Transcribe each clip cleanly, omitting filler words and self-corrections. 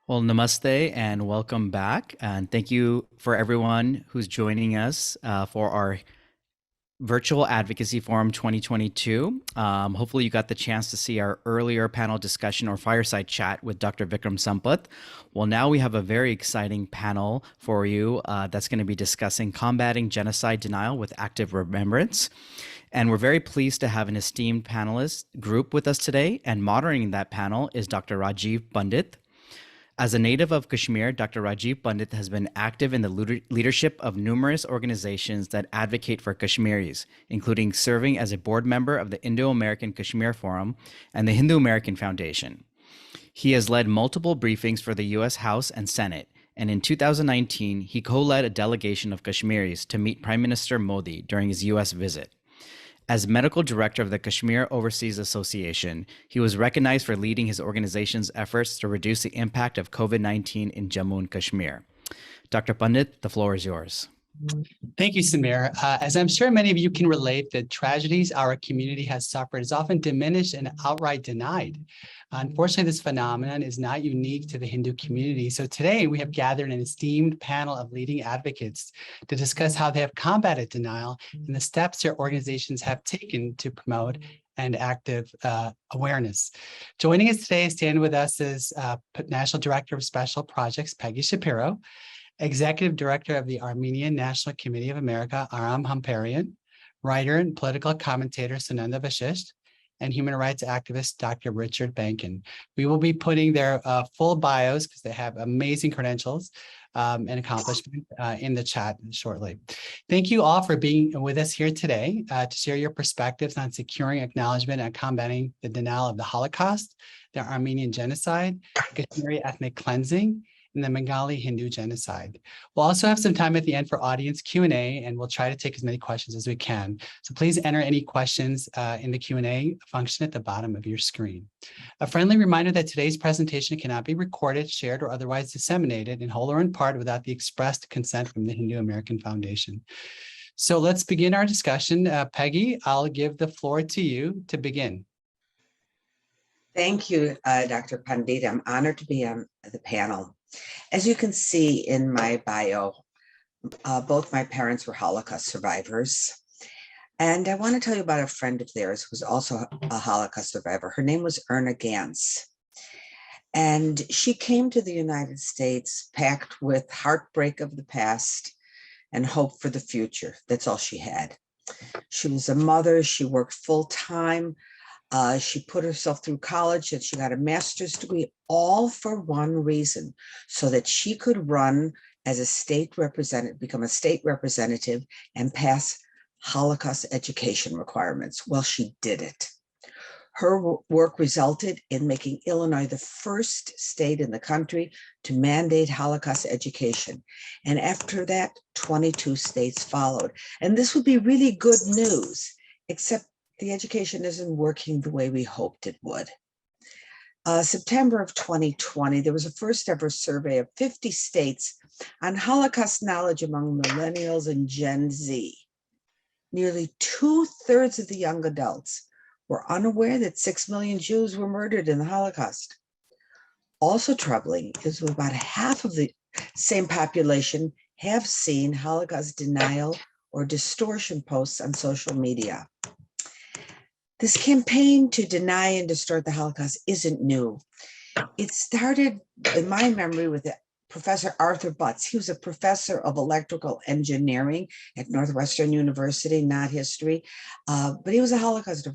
Well, namaste and welcome back. And thank you for everyone who's joining us for our Virtual Advocacy Forum 2022. Hopefully you got the chance to see our earlier panel discussion or fireside chat with Dr. Vikram Sampath. Well, now we have a very exciting panel for you that's going to be discussing combating genocide denial with active remembrance. And we're very pleased to have an esteemed panelist group with us today. And moderating that panel is Dr. Rajiv Pandit. As a native of Kashmir, Dr. Rajiv Pandit has been active in the leadership of numerous organizations that advocate for Kashmiris, including serving as a board member of the Indo-American Kashmir Forum and the Hindu-American Foundation. He has led multiple briefings for the U.S. House and Senate, and in 2019, he co-led a delegation of Kashmiris to meet Prime Minister Modi during his U.S. visit. As medical director of the Kashmir Overseas Association, he was recognized for leading his organization's efforts to reduce the impact of COVID-19 in Jammu and Kashmir. Dr. Pandit, the floor is yours. Thank you, Samir. As I'm sure many of you can relate, the tragedies our community has suffered is often diminished and outright denied. Unfortunately, this phenomenon is not unique to the Hindu community. So today we have gathered an esteemed panel of leading advocates to discuss how they have combated denial and the steps their organizations have taken to promote and active awareness. Joining us today, standing with us is National Director of Special Projects, Peggy Shapiro, Executive Director of the Armenian National Committee of America, Aram Hamparian, writer and political commentator, Sunanda Vashisht, and human rights activist, Dr. Richard Benkin. We will be putting their full bios, because they have amazing credentials and accomplishments, in the chat shortly. Thank you all for being with us here today to share your perspectives on securing acknowledgement and combating the denial of the Holocaust, the Armenian genocide, Kashmiri ethnic cleansing, and the Bengali Hindu genocide. We'll also have some time at the end for audience Q&A, and we'll try to take as many questions as we can. So please enter any questions in the Q&A function at the bottom of your screen. A friendly reminder that today's presentation cannot be recorded, shared, or otherwise disseminated in whole or in part without the expressed consent from the Hindu American Foundation. So let's begin our discussion. Peggy, I'll give the floor to you to begin. Thank you, Dr. Pandit. I'm honored to be on the panel. As you can see in my bio, both my parents were Holocaust survivors. And I want to tell you about a friend of theirs who's also a Holocaust survivor. Her name was Erna Ganse. And she came to the United States packed with heartbreak of the past and hope for the future. That's all she had. She was a mother. She worked full time. She put herself through college and she got a master's degree, all for one reason, so that she could run as a state representative, become a state representative and pass Holocaust education requirements. Well, she did it. Her work resulted in making Illinois the first state in the country to mandate Holocaust education. And after that, 22 states followed. And this would be really good news, except the education isn't working the way we hoped it would. September of 2020, there was a first ever survey of 50 states on Holocaust knowledge among millennials and Gen Z. Nearly 2/3 of the young adults were unaware that 6 million Jews were murdered in the Holocaust. Also troubling is about half of the same population have seen Holocaust denial or distortion posts on social media. This campaign to deny and distort the Holocaust isn't new. It started, in my memory, with Professor Arthur Butts. He was a professor of electrical engineering at Northwestern University, not history, but he was a Holocaust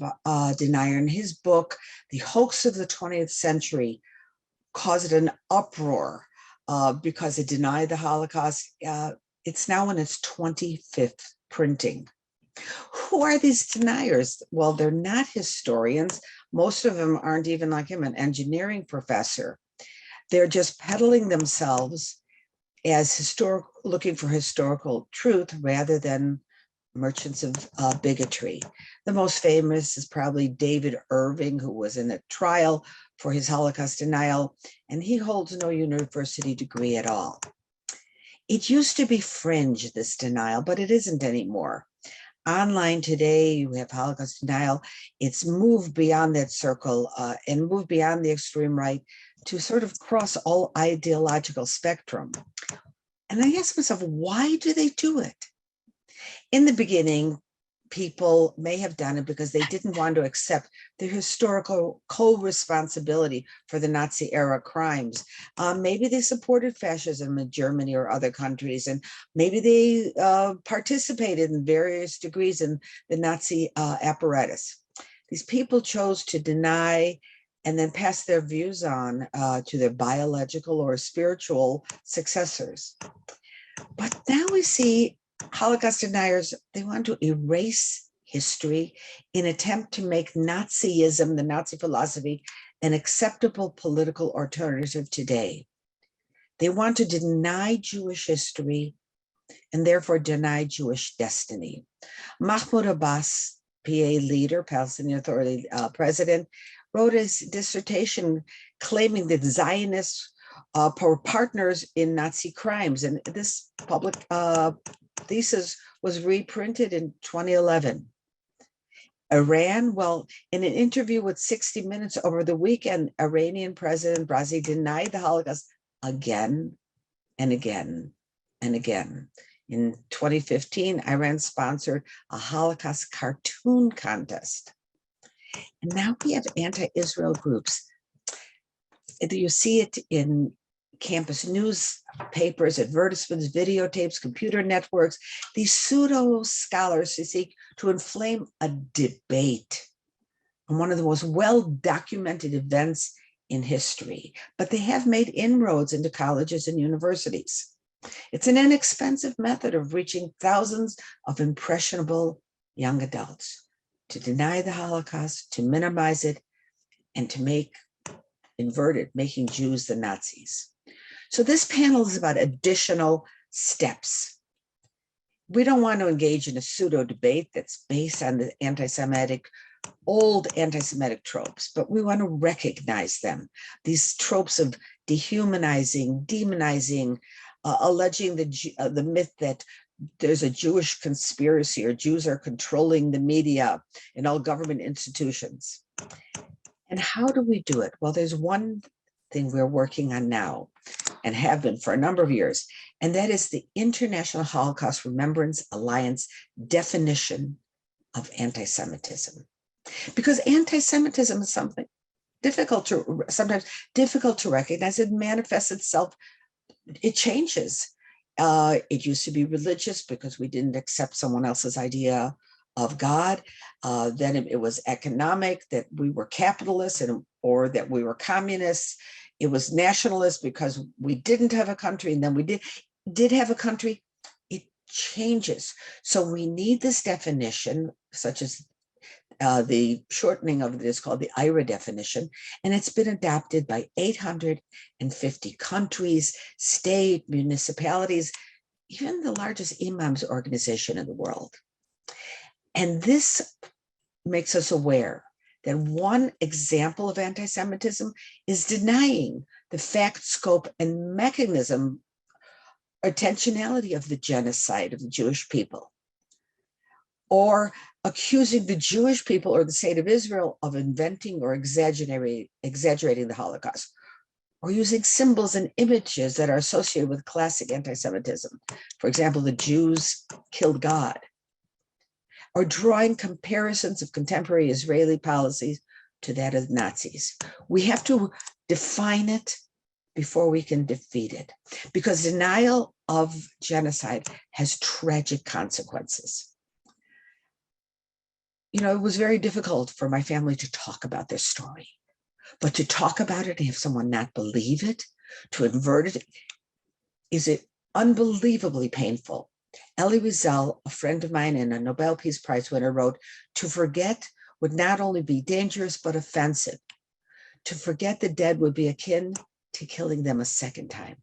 denier. And his book, The Hoax of the 20th Century, caused an uproar because it denied the Holocaust. It's now in its 25th printing. Who are these deniers? Well, they're not historians. Most of them aren't even like him, an engineering professor. They're just peddling themselves as looking for historical truth rather than merchants of bigotry. The most famous is probably David Irving, who was in a trial for his Holocaust denial, and he holds no university degree at all. It used to be fringe, this denial, but it isn't anymore. online today, you have Holocaust denial. It's moved beyond that circle and moved beyond the extreme right to sort of cross all ideological spectrum. And I ask myself, why do they do it? In the beginning, people may have done it because they didn't want to accept the historical co-responsibility for the Nazi era crimes. Maybe they supported fascism in Germany or other countries, and maybe they participated in various degrees in the Nazi apparatus. These people chose to deny and then pass their views on to their biological or spiritual successors. But now we see Holocaust deniers, they want to erase history in an attempt to make Nazism, the Nazi philosophy, an acceptable political alternative today. They want to deny Jewish history and therefore deny Jewish destiny. Mahmoud Abbas, PA leader, Palestinian Authority president, wrote his dissertation claiming that Zionists were partners in Nazi crimes. And this public thesis was reprinted in 2011. Iran, well, in an interview with 60 Minutes over the weekend, Iranian President Raisi denied the Holocaust again and again and again. In 2015, Iran sponsored a Holocaust cartoon contest. And now we have anti-Israel groups. You see it in campus newspapers, advertisements, videotapes, computer networks, these pseudo scholars who seek to inflame a debate on one of the most well-documented events in history, but they have made inroads into colleges and universities. It's an inexpensive method of reaching thousands of impressionable young adults to deny the Holocaust, to minimize it, and to invert it, making Jews the Nazis. So this panel is about additional steps. We don't want to engage in a pseudo debate that's based on the old anti-Semitic tropes, but we want to recognize them. These tropes of dehumanizing, demonizing, alleging the myth that there's a Jewish conspiracy or Jews are controlling the media and all government institutions. And how do we do it? Well, there's one thing we're working on now and have been for a number of years, and that is the International Holocaust Remembrance Alliance definition of anti-Semitism. Because anti-Semitism is something sometimes difficult to recognize. It manifests itself, it changes. It used to be religious because we didn't accept someone else's idea of God. Then it was economic, that we were capitalists or that we were communists. It was nationalist because we didn't have a country, and then we did have a country. It changes. So we need this definition, such as the shortening of it is called the IRA definition, and it's been adopted by 850 countries, state, municipalities, even the largest imams organization in the world. And this makes us aware that one example of anti-Semitism is denying the fact, scope, and mechanism, intentionality of the genocide of the Jewish people, or accusing the Jewish people or the state of Israel of inventing or exaggerating the Holocaust, or using symbols and images that are associated with classic anti-Semitism. For example, the Jews killed God, or drawing comparisons of contemporary Israeli policies to that of Nazis. We have to define it before we can defeat it, because denial of genocide has tragic consequences. You know, it was very difficult for my family to talk about their story, but to talk about it and have someone not believe it, to invert it, is it unbelievably painful. Ellie Wiesel, a friend of mine and a Nobel Peace Prize winner, wrote, "To forget would not only be dangerous, but offensive. To forget the dead would be akin to killing them a second time."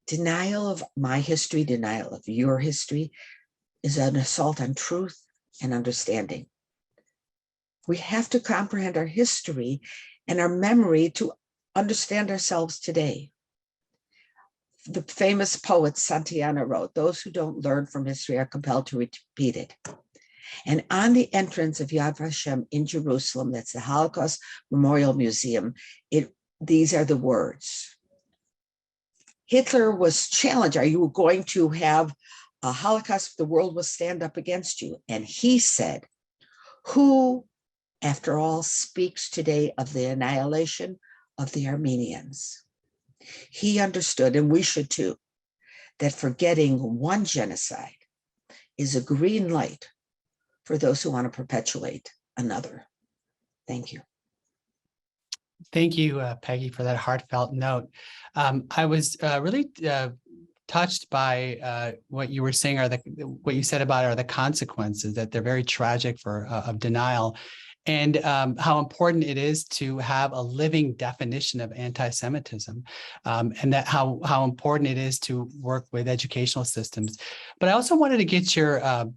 Denial of my history, denial of your history, is an assault on truth and understanding. We have to comprehend our history and our memory to understand ourselves today. the famous poet Santayana wrote, "Those who don't learn from history are compelled to repeat it." And on the entrance of Yad Vashem in Jerusalem, that's the Holocaust Memorial Museum, these are the words. Hitler was challenged, are you going to have a Holocaust? The world will stand up against you. And he said, who, after all, speaks today of the annihilation of the Armenians? He understood, and we should too, that forgetting one genocide is a green light for those who want to perpetuate another. Thank you. Thank you, Peggy, for that heartfelt note. I was really touched by what you were saying, what you said about are the consequences, that they're very tragic of denial, and how important it is to have a living definition of anti-Semitism, and that how important it is to work with educational systems. But I also wanted to get your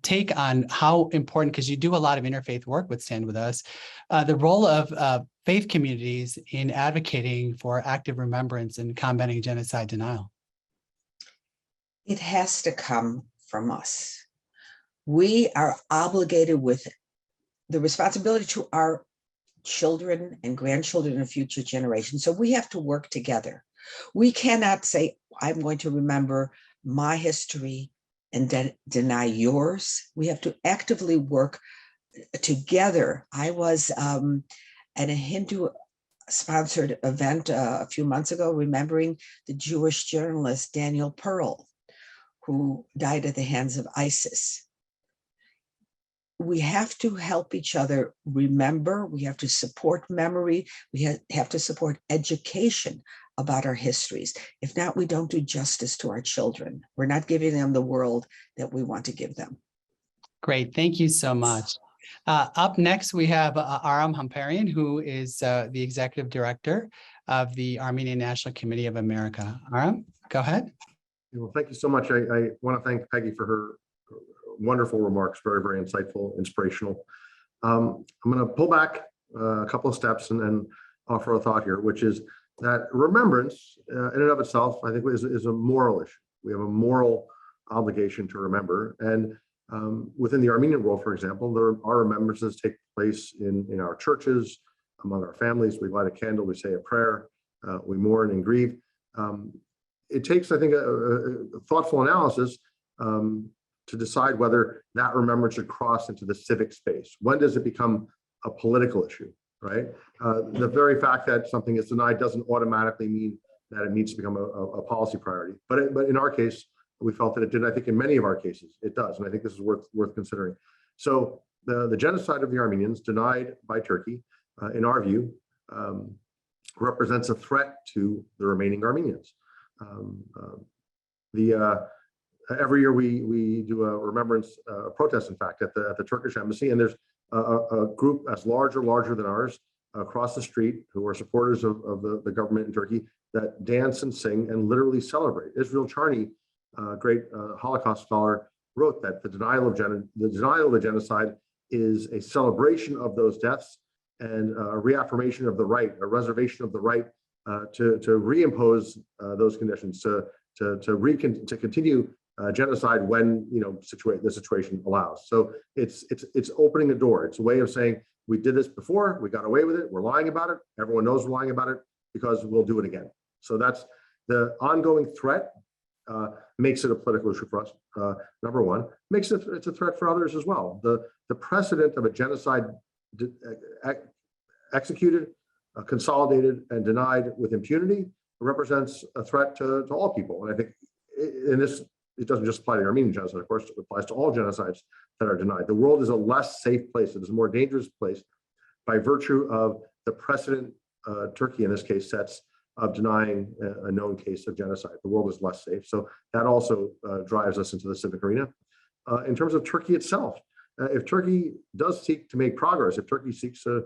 take on how important, because you do a lot of interfaith work with Stand With Us, the role of faith communities in advocating for active remembrance and combating genocide denial. It has to come from us. We are obligated with the responsibility to our children and grandchildren and future generations. So we have to work together. We cannot say, I'm going to remember my history and deny yours. We have to actively work together. I was at a Hindu-sponsored event a few months ago, remembering the Jewish journalist Daniel Pearl, who died at the hands of ISIS. We have to help each other remember. We have to support memory. We have to support education about our histories. If not, we don't do justice to our children. We're not giving them the world that we want to give them. Great, thank you so much. Up next, we have Aram Hamparian, who is the Executive Director of the Armenian National Committee of America. Aram, go ahead. Well, thank you so much. I want to thank Peggy for her wonderful remarks, very, very insightful, inspirational. I'm going to pull back a couple of steps and offer a thought here, which is that remembrance in and of itself, I think, is a moral issue. We have a moral obligation to remember. And within the Armenian world, for example, our remembrances take place in our churches, among our families. We light a candle, we say a prayer, we mourn and grieve. It takes, I think, a thoughtful analysis to decide whether that remembrance should cross into the civic space. When does it become a political issue, right? The very fact that something is denied doesn't automatically mean that it needs to become a policy priority. But in our case, we felt that it did. I think in many of our cases, it does. And I think this is worth considering. So the genocide of the Armenians denied by Turkey, in our view, represents a threat to the remaining Armenians. Every year we do a remembrance protest, in fact, at the Turkish embassy, and there's a group as large or larger than ours across the street who are supporters of the government in Turkey that dance and sing and literally celebrate. Israel Charney, great Holocaust scholar, wrote that the denial of the genocide is a celebration of those deaths and a reaffirmation of the right, a reservation of the right to reimpose those conditions, to continue genocide when the situation allows. So it's opening a door. It's a way of saying we did this before, we got away with it, we're lying about it, everyone knows we're lying about it because we'll do it again. So that's the ongoing threat. Makes it a political issue for us. Number one, it's a threat for others as well. The precedent of a genocide executed, consolidated, and denied with impunity represents a threat to all people. And I think in this, it doesn't just apply to the Armenian genocide, of course, it applies to all genocides that are denied. The world is a less safe place. It is a more dangerous place by virtue of the precedent Turkey, in this case, sets of denying a known case of genocide. The world is less safe. So that also drives us into the civic arena. In terms of Turkey itself, if Turkey does seek to make progress, if Turkey seeks a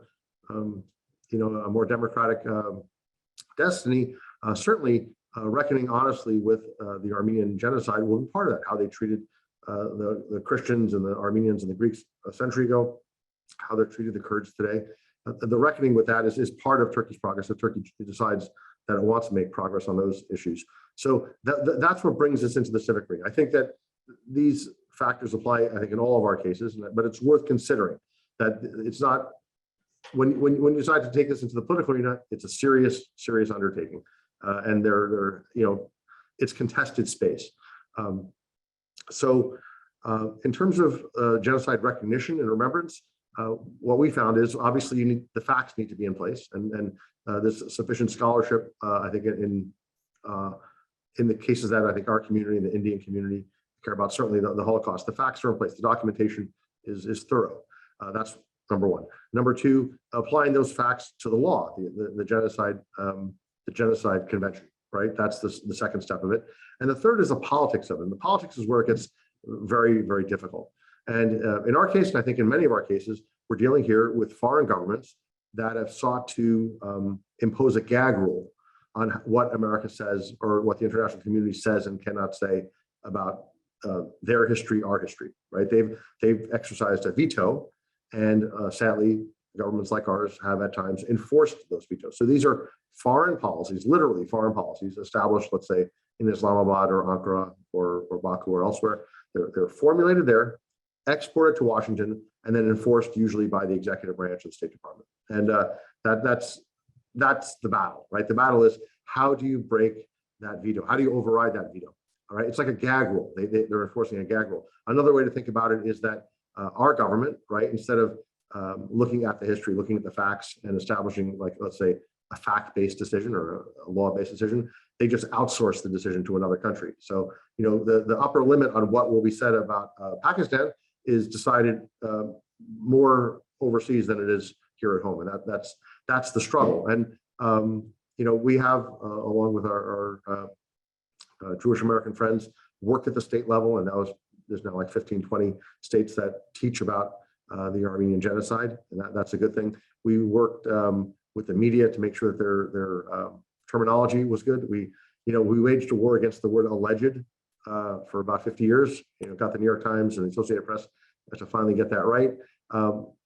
more democratic destiny, certainly reckoning honestly with the Armenian genocide will be part of that, how they treated the Christians and the Armenians and the Greeks a century ago, how they're treated the Kurds today. The reckoning with that is part of Turkey's progress if Turkey decides that it wants to make progress on those issues. So that's what brings us into the civic arena. I think that these factors apply, I think, in all of our cases, but it's worth considering that it's not, when you decide to take this into the political arena, it's a serious undertaking. And it's contested space. In terms of genocide recognition and remembrance, what we found is obviously the facts need to be in place, and there's sufficient scholarship. I think in the cases that I think our community and the Indian community care about, certainly the Holocaust, the facts are in place. The documentation is thorough. That's number one. Number two, applying those facts to the law, the genocide convention, right? That's the second step of it. And the third is the politics of it. And the politics is where it gets very, very difficult. And in our case, and I think in many of our cases, we're dealing here with foreign governments that have sought to impose a gag rule on what America says or what the international community says and cannot say about their history, our history, right? They've exercised a veto, and sadly, governments like ours have at times enforced those vetoes. So these are foreign policies, literally foreign policies established, let's say, in Islamabad or Ankara or Baku or elsewhere. They're formulated there, exported to Washington, and then enforced usually by the executive branch of the State Department. And that's the battle, right? The battle is, how do you break that veto? How do you override that veto? All right, it's like a gag rule. They're enforcing a gag rule. Another way to think about it is that our government, right, instead of looking at the history, looking at the facts and establishing, like, let's say, a fact-based decision or a law-based decision, they just outsource the decision to another country. So, the upper limit on what will be said about Pakistan is decided more overseas than it is here at home, and that's the struggle. And we have, along with our Jewish American friends, worked at the state level, and there's now like 15, 20 states that teach about the Armenian genocide, and that's a good thing. We worked with the media to make sure that their terminology was good. We waged a war against the word alleged for about 50 years. Got the New York Times and the Associated Press to finally get that right.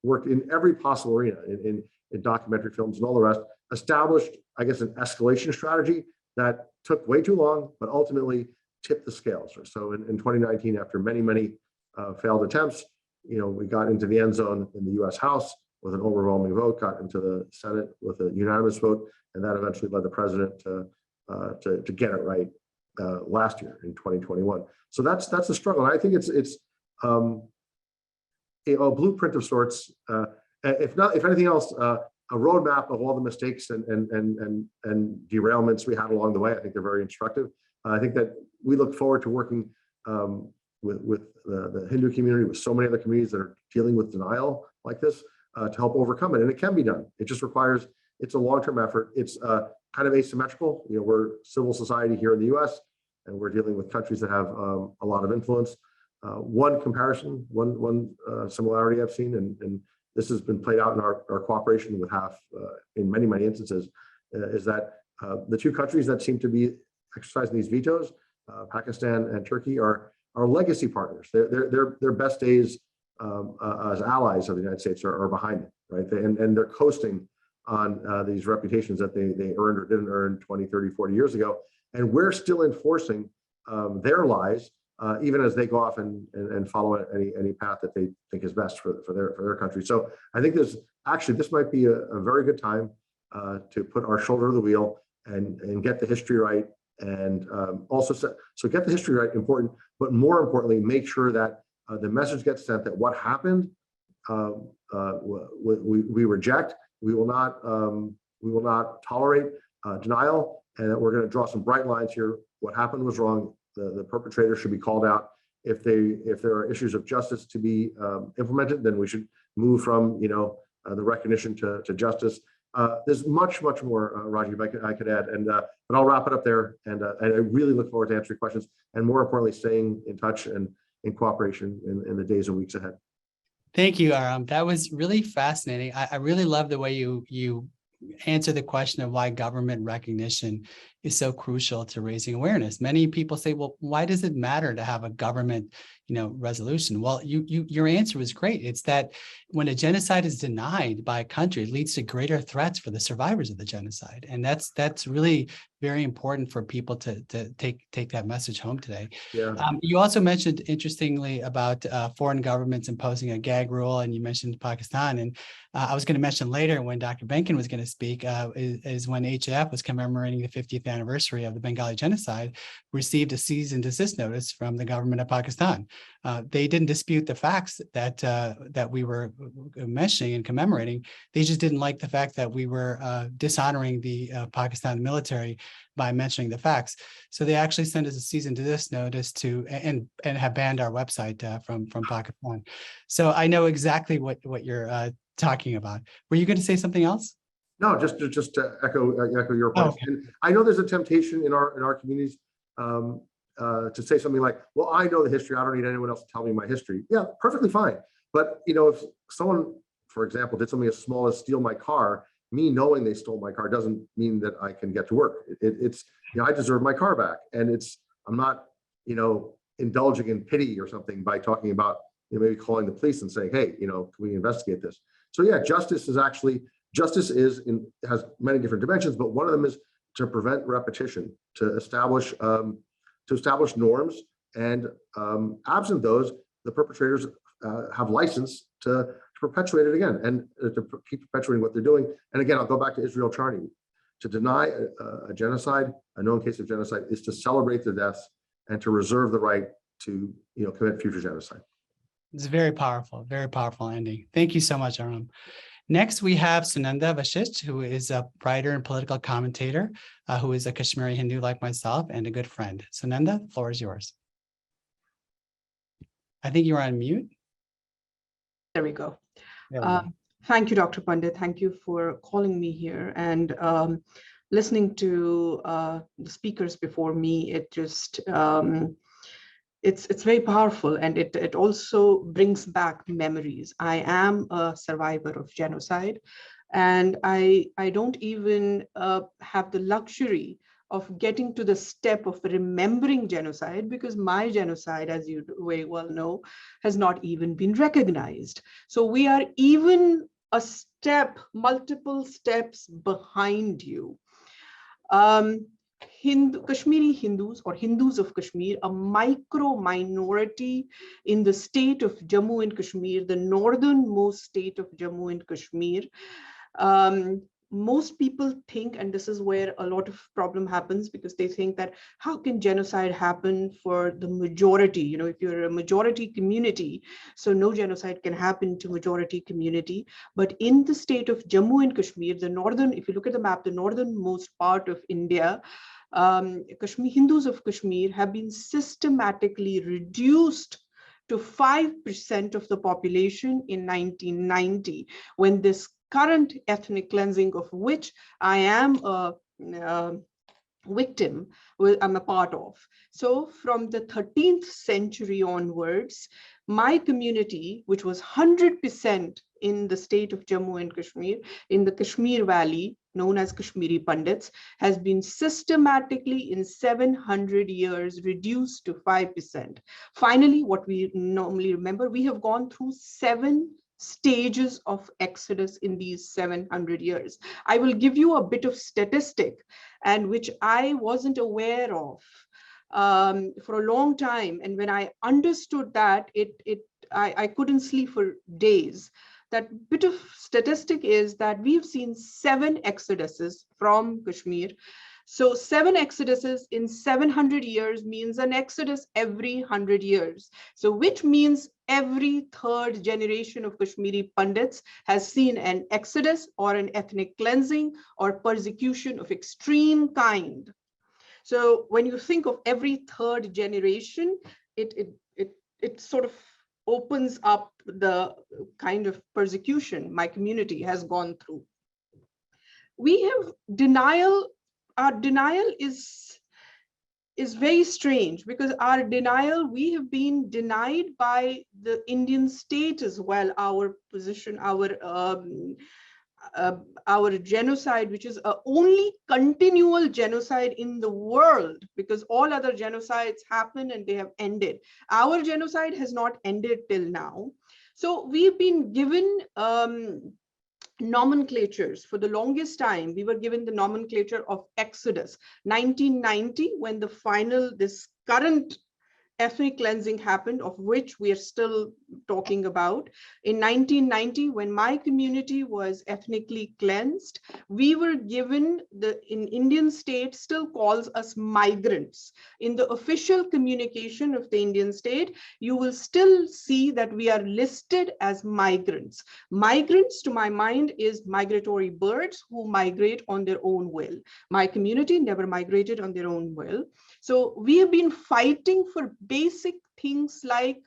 Worked in every possible arena, in documentary films and all the rest. Established, I guess, an escalation strategy that took way too long, but ultimately tipped the scales. So in 2019, after many failed attempts, we got into the end zone in the U.S. House with an overwhelming vote, got into the Senate with a unanimous vote, and that eventually led the president to get it right last year in 2021. So that's the struggle. And I think it's a blueprint of sorts, if anything else, a roadmap of all the mistakes and derailments we had along the way. I think they're very instructive. I think that we look forward to working with the Hindu community, with so many other communities that are dealing with denial like this, to help overcome it. And it can be done. It just requires, it's a long-term effort. It's kind of asymmetrical. We're civil society here in the US, and we're dealing with countries that have a lot of influence. One comparison, one similarity I've seen, and this has been played out in our cooperation with HAF in many instances, is that the two countries that seem to be exercising these vetoes, Pakistan and Turkey, are legacy partners. Their best days as allies of the United States are behind it, right? And they're coasting on these reputations that they earned or didn't earn 20, 30, 40 years ago. And we're still enforcing their lies, even as they go off and follow any path that they think is best for their country. So I think this might be a very good time to put our shoulder to the wheel and get the history right. And also, so get the history right, important, but more importantly, make sure that the message gets sent that what happened, we reject. We will not tolerate denial, and that we're going to draw some bright lines here. What happened was wrong. The perpetrator should be called out. If there are issues of justice to be implemented, then we should move from the recognition to justice. There's much more, Rajiv, I could add, but I'll wrap it up there. And I really look forward to answering questions, and more importantly, staying in touch and in cooperation in the days and weeks ahead. Thank you, Aram. That was really fascinating. I really love the way you answer the question of why government recognition is so crucial to raising awareness. Many people say, well, why does it matter to have a government, resolution? Well, your answer was great. It's that when a genocide is denied by a country, it leads to greater threats for the survivors of the genocide. And that's really very important for people to take that message home today. Yeah. You also mentioned, interestingly, about foreign governments imposing a gag rule, and you mentioned Pakistan. And I was going to mention later, when Dr. Benkin was going to speak, is when HAF was commemorating the 50th anniversary of the Bengali genocide, received a cease and desist notice from the government of Pakistan. They didn't dispute the facts that we were mentioning and commemorating. They just didn't like the fact that we were dishonoring the Pakistan military by mentioning the facts. So they actually sent us a cease and desist notice and have banned our website from Pakistan. So I know exactly what you're talking about. Were you going to say something else? No, just to echo your point. Okay. And I know there's a temptation in our communities to say something like, well, I know the history, I don't need anyone else to tell me my history. Yeah, perfectly fine. But if someone, for example, did something as small as steal my car, me knowing they stole my car doesn't mean that I can get to work. It's I deserve my car back, and I'm not indulging in pity or something by talking about maybe calling the police and saying, hey, can we investigate this? So yeah, justice has many different dimensions, but one of them is to prevent repetition, to establish norms, and absent those, the perpetrators have license to perpetuate it again and to keep perpetuating what they're doing. And again, I'll go back to Israel Charney. To deny a genocide, a known case of genocide, is to celebrate the deaths and to reserve the right to commit future genocide. It's very powerful ending. Thank you so much, Aram. Next, we have Sunanda Vashisht, who is a writer and political commentator, who is a Kashmiri Hindu like myself and a good friend. Sunanda, the floor is yours. I think you're on mute. There we go. There we go. Thank you, Dr. Pandit. Thank you for calling me here. And listening to the speakers before me, it just, it's very powerful, and it also brings back memories. I am a survivor of genocide, and I don't even have the luxury of getting to the step of remembering genocide, because my genocide, as you very well know, has not even been recognized. So we are even a step, multiple steps behind you. Kashmiri Hindus, or Hindus of Kashmir, a micro minority in the state of Jammu and Kashmir, the northernmost state of Jammu and Kashmir. Most people think, and this is where a lot of problem happens, because they think that how can genocide happen for the majority? If you're a majority community, so no genocide can happen to majority community. But in the state of Jammu and Kashmir, if you look at the map, the northernmost part of India, Hindus of Kashmir have been systematically reduced to 5% of the population in 1990, when this current ethnic cleansing, of which I am a victim, I'm a part of. So from the 13th century onwards, my community, which was 100% in the state of Jammu and Kashmir, in the Kashmir Valley, known as Kashmiri Pandits, has been systematically in 700 years reduced to 5%. Finally, what we normally remember, we have gone through 7 stages of exodus in these 700 years. I will give you a bit of statistic, and which I wasn't aware of for a long time. And when I understood that, I couldn't sleep for days. That bit of statistic is that we've seen 7 exoduses from Kashmir. So 7 exoduses in 700 years means an exodus every 100 years. So which means every 3rd generation of Kashmiri Pandits has seen an exodus or an ethnic cleansing or persecution of extreme kind. So when you think of every 3rd generation, it sort of opens up the kind of persecution my community has gone through. We have denial. Our denial is very strange, because our denial, we have been denied by the Indian state as well, our position, our genocide, which is a only continual genocide in the world, because all other genocides happen and they have ended. Our genocide has not ended till now. So we've been given nomenclatures. For the longest time, we were given the nomenclature of Exodus. 1990, when the final, this current ethnic cleansing happened, of which we are still talking about. In 1990, when my community was ethnically cleansed, we were given, in Indian state still calls us migrants. In the official communication of the Indian state, you will still see that we are listed as migrants. Migrants, to my mind, is migratory birds who migrate on their own will. My community never migrated on their own will. So we have been fighting for basic things like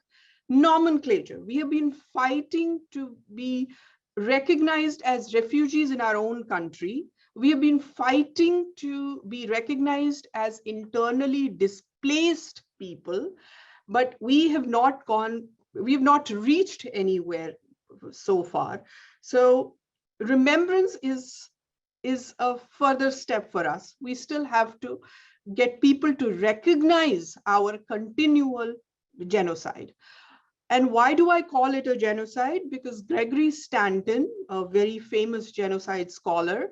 nomenclature. We have been fighting to be recognized as refugees in our own country. We have been fighting to be recognized as internally displaced people, but we have not reached anywhere so far. So remembrance is a further step for us. We still have to get people to recognize our continual genocide. And why do I call it a genocide? Because Gregory Stanton, a very famous genocide scholar,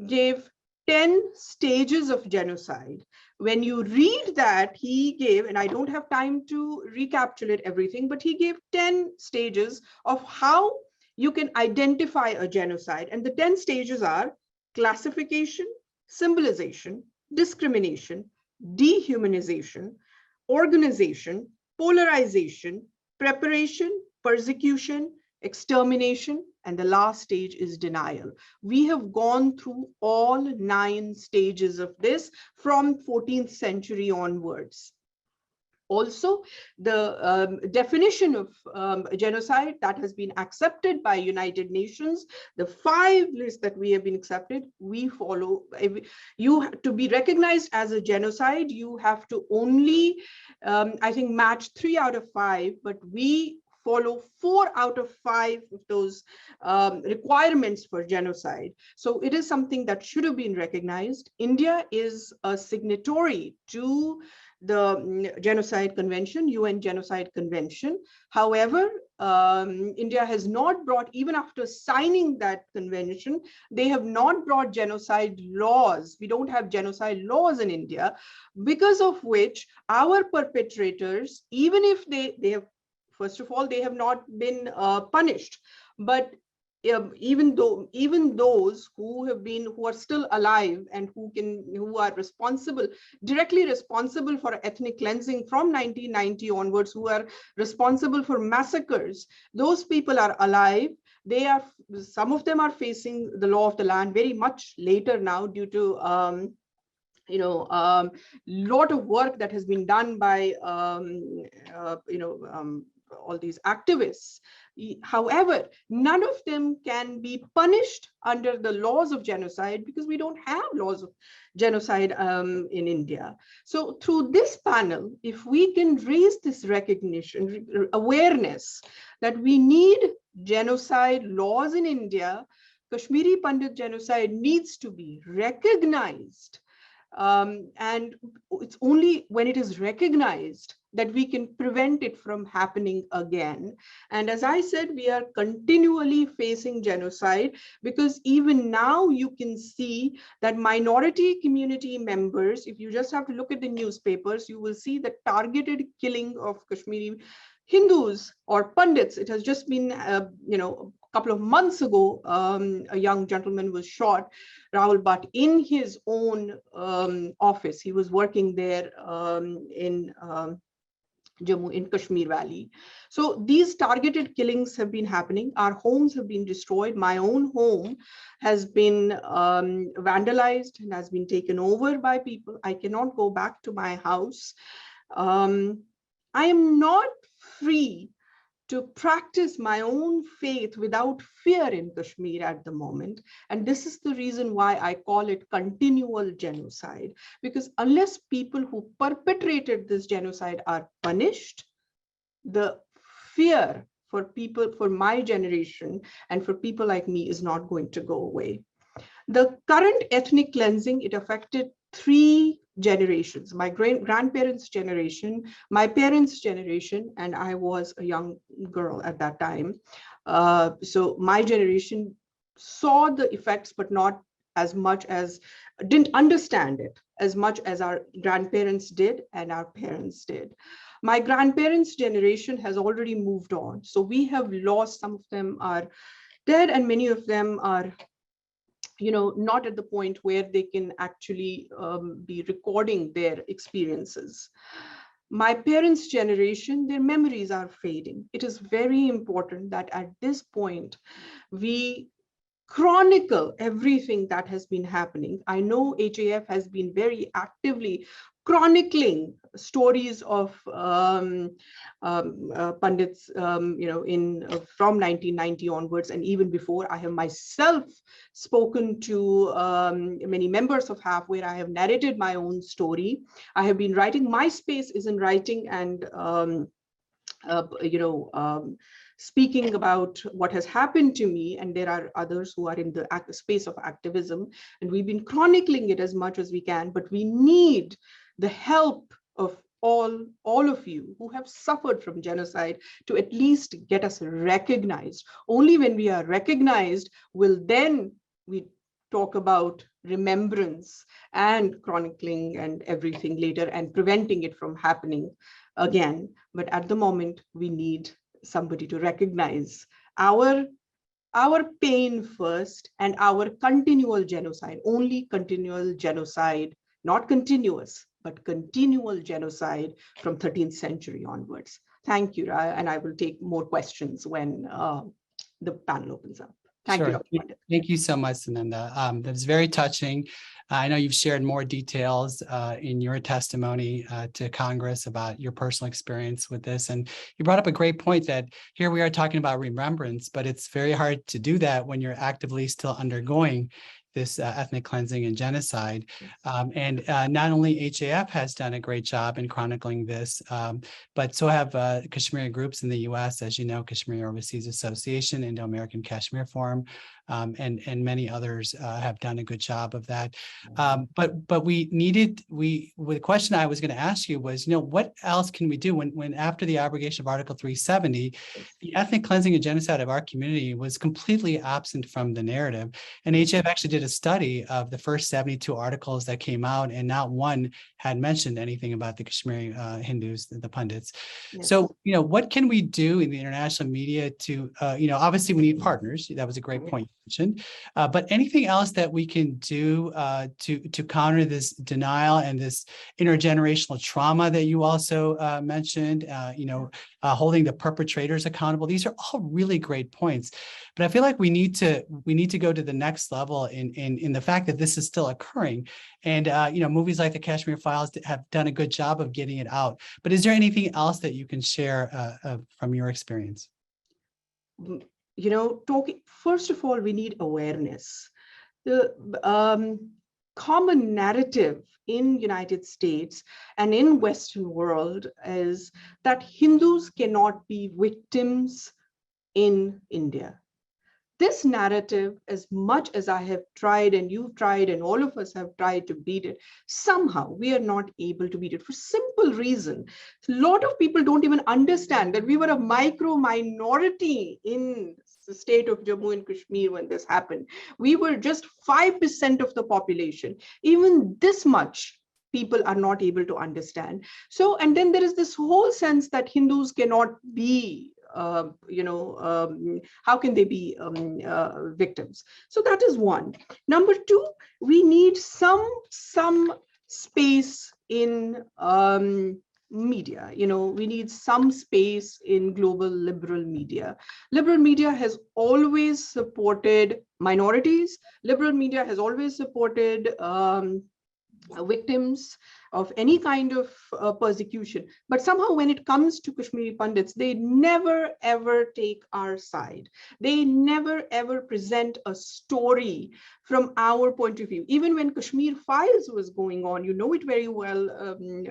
gave 10 stages of genocide. When you read that, he gave, and I don't have time to recapitulate everything, but he gave 10 stages of how you can identify a genocide. And the 10 stages are classification, symbolization, discrimination, dehumanization, organization, polarization, preparation, persecution, extermination, and the last stage is denial. We have gone through all 9 stages of this from 14th century onwards. Also, the definition of genocide that has been accepted by United Nations, the 5 lists that we have been accepted, we follow. You to be recognized as a genocide, you have to only, I think, match 3 out of 5, but we follow 4 out of 5 of those requirements for genocide. So it is something that should have been recognized. India is a signatory to the Genocide Convention, UN Genocide Convention. However, India has not brought, even after signing that convention, they have not brought genocide laws. We don't have genocide laws in India, because of which our perpetrators, even if they have, first of all, they have not been punished, but even those who are still alive and who are directly responsible for ethnic cleansing from 1990 onwards, who are responsible for massacres, those people are alive. Some of them are facing the law of the land very much later now, due to lot of work that has been done by all these activists. However, none of them can be punished under the laws of genocide, because we don't have laws of genocide in India. So through this panel, if we can raise this recognition, awareness that we need genocide laws in India, Kashmiri Pandit genocide needs to be recognized. And it's only when it is recognized that we can prevent it from happening again. And as I said, we are continually facing genocide, because even now you can see that minority community members, if you just have to look at the newspapers, you will see the targeted killing of Kashmiri Hindus or Pandits. It has just been, a couple of months ago, a young gentleman was shot, Rahul Bhatt, in his own office. He was working there in Jammu, in Kashmir Valley. So these targeted killings have been happening. Our homes have been destroyed. My own home has been vandalized and has been taken over by people. I cannot go back to my house. I am not free to practice my own faith without fear in Kashmir at the moment. And this is the reason why I call it continual genocide, because unless people who perpetrated this genocide are punished, the fear for people, for my generation, and for people like me is not going to go away. The current ethnic cleansing, it affected 3 generations: my grandparents' generation, my parents' generation, and I was a young girl at that time. So my generation saw the effects, but not as much as, didn't understand it as much as our grandparents did and our parents did. My grandparents' generation has already moved on. So we have lost, some of them are dead, and many of them are, you know, not at the point where they can actually be recording their experiences. My parents' generation, their memories are fading. It is very important that at this point, we chronicle everything that has been happening. I know HAF has been very actively chronicling stories of Pandits, you know, from 1990 onwards, and even before. I have myself spoken to many members of HAF where I have narrated my own story. I have been writing. My space is in writing and speaking about what has happened to me, and there are others who are in the space of activism, and we've been chronicling it as much as we can, but we need the help of all of you who have suffered from genocide to at least get us recognized. Only when we are recognized will then we talk about remembrance and chronicling and everything later and preventing it from happening again. But at the moment, we need somebody to recognize our pain first and our continual genocide, only continual genocide, not continuous, but continual genocide from 13th century onwards. Thank you, and I will take more questions when the panel opens up. Thank you, Dr. Pandit. Thank you so much, Sunanda. That was very touching. I know you've shared more details in your testimony to Congress about your personal experience with this. And you brought up a great point that here we are talking about remembrance, but it's very hard to do that when you're actively still undergoing this ethnic cleansing and genocide. And not only HAF has done a great job in chronicling this, but so have Kashmiri groups in the US, as you know, Kashmir Overseas Association, Indo-American Kashmir Forum, and many others have done a good job of that. But the question I was going to ask you was, what else can we do when after the abrogation of Article 370, the ethnic cleansing and genocide of our community was completely absent from the narrative. And HAF actually did a study of the first 72 articles that came out, and not one had mentioned anything about the Kashmiri Hindus, the Pandits. Yes. So, what can we do in the international media to, obviously we need partners. That was a great point you mentioned. But anything else that we can do to counter this denial and this intergenerational trauma that you also mentioned, holding the perpetrators accountable. These are all really great points. But I feel like we need to go to the next level in the fact that this is still occurring. And movies like the Kashmir Files have done a good job of getting it out. But is there anything else that you can share from your experience? First of all, we need awareness. The common narrative in United States and in Western world is that Hindus cannot be victims in India. This narrative, as much as I have tried and you've tried and all of us have tried to beat it, somehow we are not able to beat it for simple reason. A lot of people don't even understand that we were a micro minority in the state of Jammu and Kashmir when this happened. We were just 5% of the population. Even this much people are not able to understand. So, and then there is this whole sense that Hindus cannot be how can they be victims? So that is one. Number two, we need some space in media. We need some space in global liberal media. Liberal media has always supported minorities. Liberal media has always supported victims of any kind of persecution. But somehow when it comes to Kashmiri Pandits, they never ever take our side. They never ever present a story from our point of view. Even when Kashmir Files was going on, you know it very well,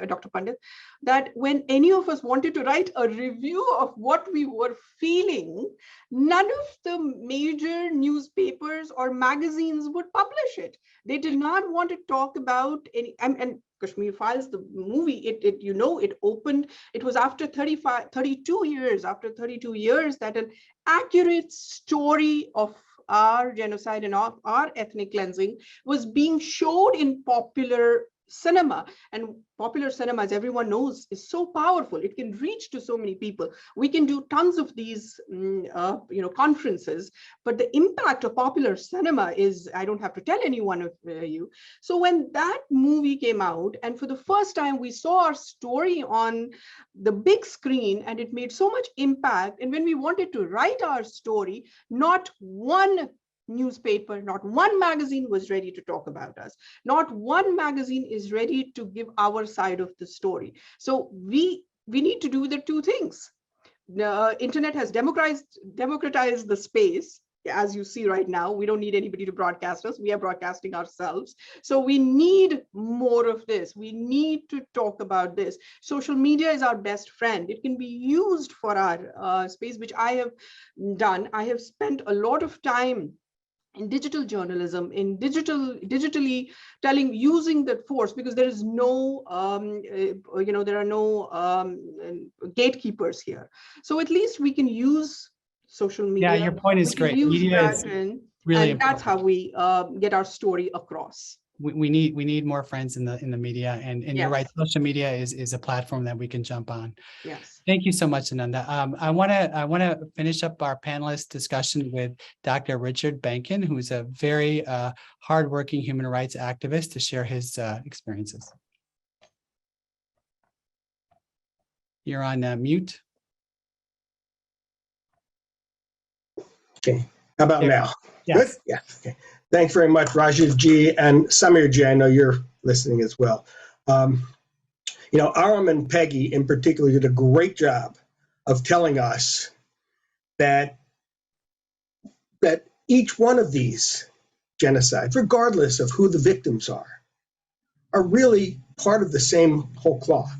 Dr. Pandit, that when any of us wanted to write a review of what we were feeling, none of the major newspapers or magazines would publish it. They did not want to talk about any, and Kashmir Files, the movie, it opened, it was after 32 years that an accurate story of our genocide and of our ethnic cleansing was being showed in popular cinema. And popular cinema, as everyone knows, is so powerful. It can reach to so many people. We can do tons of these conferences, but the impact of popular cinema is, I don't have to tell any one of you. So when that movie came out, and for the first time we saw our story on the big screen, and it made so much impact, and when we wanted to write our story, not one newspaper, not one magazine was ready to talk about us. Not one magazine is ready to give our side of the story. So we need to do the two things. The internet has democratized the space. As you see right now, we don't need anybody to broadcast us. We are broadcasting ourselves. So we need more of this. We need to talk about this. Social media is our best friend. It can be used for our space, which I have done. I have spent a lot of time in digital journalism, in digitally using that force, because there is no, there are no gatekeepers here. So at least we can use social media. Yeah, your point is great. Media is really important. That's how we get our story across. We need more friends in the media, and yes, you're right. Social media is a platform that we can jump on. Yes. Thank you so much, Sunanda. I want to finish up our panelist discussion with Dr. Richard Benkin, who's a very hardworking human rights activist, to share his experiences. You're on mute. Okay. How about now? Yes. Good? Yeah. Okay. Thanks very much, Rajiv Ji, and Samir Ji. I know you're listening as well. Aram and Peggy in particular did a great job of telling us that each one of these genocides, regardless of who the victims are really part of the same whole cloth.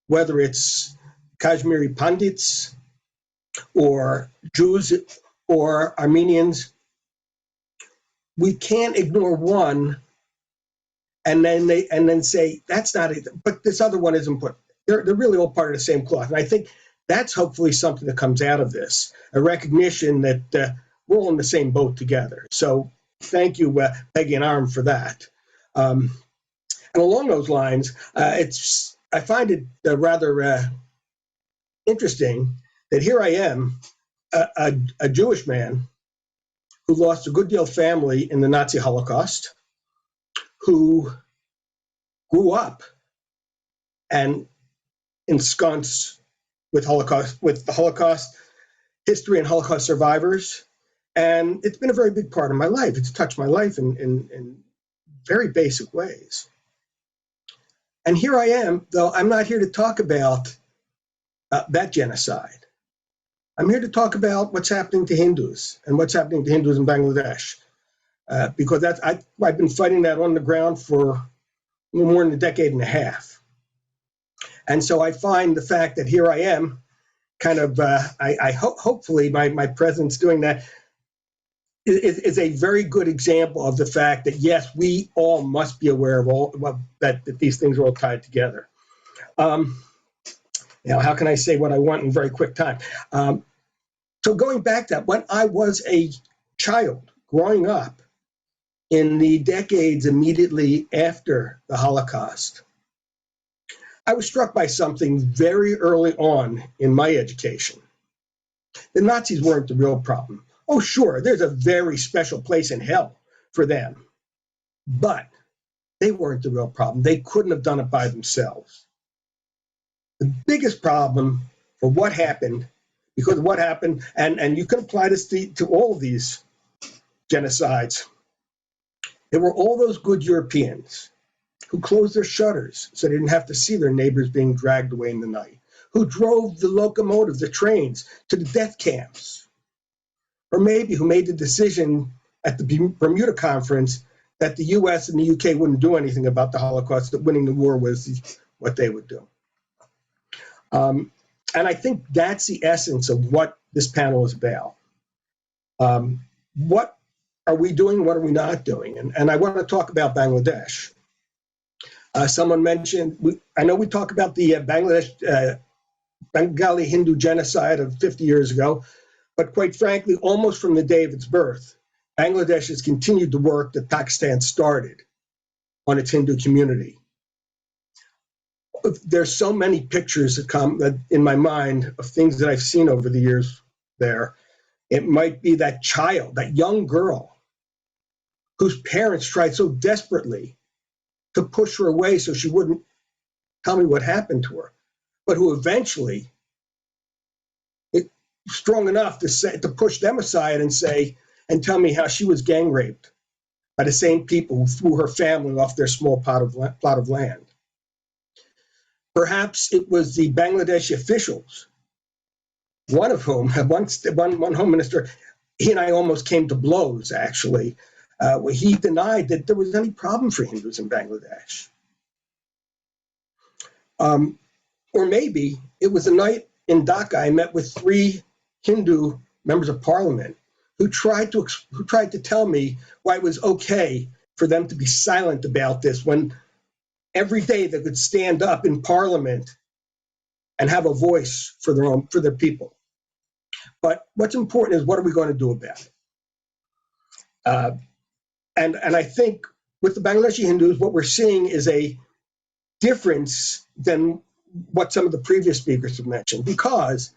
Whether it's Kashmiri Pandits or Jews or Armenians, we can't ignore one and then say that's not it, but this other one is important. They're really all part of the same cloth, and I think that's hopefully something that comes out of this, a recognition that we're all in the same boat together. So thank you, Peggy and Aram, for that. And along those lines, I find it rather interesting that here I am, a Jewish man who lost a good deal of family in the Nazi Holocaust, who grew up and ensconced with the Holocaust history and Holocaust survivors. And it's been a very big part of my life. It's touched my life in very basic ways. And here I am, though I'm not here to talk about that genocide. I'm here to talk about what's happening to Hindus and what's happening to Hindus in Bangladesh, because I've been fighting that on the ground for a little more than a decade and a half. And so I find the fact that here I am, kind of, hopefully my presence doing that is a very good example of the fact that, yes, we all must be aware of that these things are all tied together. How can I say what I want in very quick time? So going back to that, when I was a child growing up in the decades immediately after the Holocaust, I was struck by something very early on in my education. The Nazis weren't the real problem. Oh, sure, there's a very special place in hell for them, but they weren't the real problem. They couldn't have done it by themselves. The biggest problem for what happened, because of what happened, and you can apply this to all of these genocides, there were all those good Europeans who closed their shutters so they didn't have to see their neighbors being dragged away in the night, who drove the locomotives, the trains, to the death camps, or maybe who made the decision at the Bermuda Conference that the US and the UK wouldn't do anything about the Holocaust, that winning the war was what they would do. And I think that's the essence of what this panel is about. What are we doing? What are we not doing? And I want to talk about Bangladesh. Someone mentioned, I know we talk about the Bengali Hindu genocide of 50 years ago, but quite frankly, almost from the day of its birth, Bangladesh has continued the work that Pakistan started on its Hindu community. There's so many pictures that come in my mind of things that I've seen over the years there. It might be that child, that young girl, whose parents tried so desperately to push her away so she wouldn't tell me what happened to her, but who eventually strong enough to push them aside and tell me how she was gang raped by the same people who threw her family off their small plot of land. Perhaps it was the Bangladeshi officials, one of whom, one home minister, he and I almost came to blows, actually, where he denied that there was any problem for Hindus in Bangladesh. Or maybe it was a night in Dhaka I met with 3 Hindu members of parliament who tried to tell me why it was okay for them to be silent about this when every day they could stand up in parliament and have a voice for their people. But what's important is, what are we going to do about it? And I think with the Bangladeshi Hindus, what we're seeing is a difference than what some of the previous speakers have mentioned, because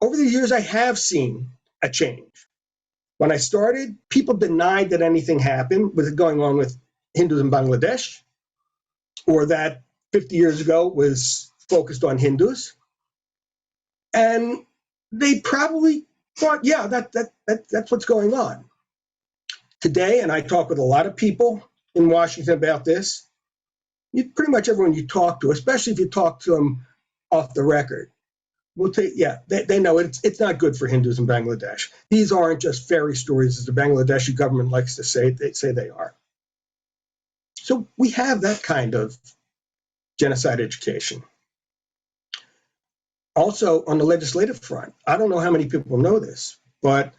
over the years I have seen a change. When I started, people denied that anything happened with it going on with Hindus in Bangladesh, or that 50 years ago was focused on Hindus. And they probably thought, yeah, that's what's going on. Today, and I talk with a lot of people in Washington about this, pretty much everyone you talk to, especially if you talk to them off the record, will take, yeah, they know it's not good for Hindus in Bangladesh. These aren't just fairy stories, as the Bangladeshi government likes to say. They say they are. So we have that kind of genocide education. Also, on the legislative front, I don't know how many people know this, but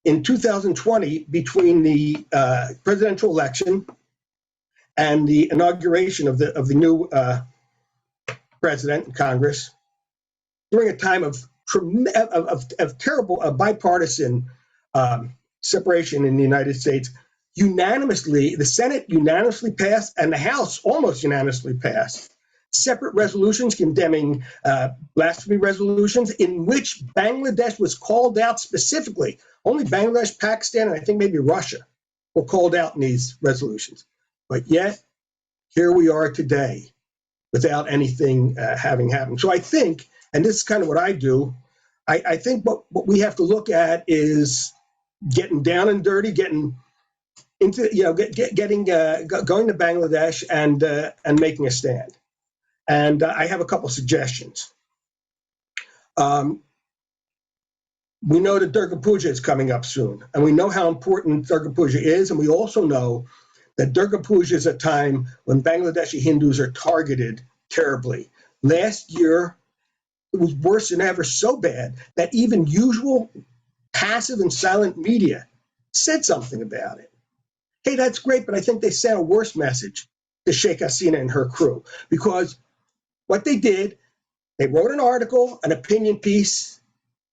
in 2020, between the presidential election and the inauguration of the new president and Congress, during a time of terrible bipartisan separation in the United States, the Senate unanimously passed, and the House almost unanimously passed, separate resolutions condemning blasphemy resolutions, in which Bangladesh was called out specifically. Only Bangladesh, Pakistan, and I think maybe Russia were called out in these resolutions. But yet, here we are today without anything having happened. So I think, and this is kind of what I do, I think what we have to look at is getting down and dirty, getting into, going to Bangladesh and making a stand. And I have a couple suggestions. We know that Durga Puja is coming up soon, and we know how important Durga Puja is, and we also know that Durga Puja is a time when Bangladeshi Hindus are targeted terribly. Last year, it was worse than ever, so bad that even usual passive and silent media said something about it. Hey, that's great, but I think they sent a worse message to Sheikh Hasina and her crew, because what they did, they wrote an article, an opinion piece,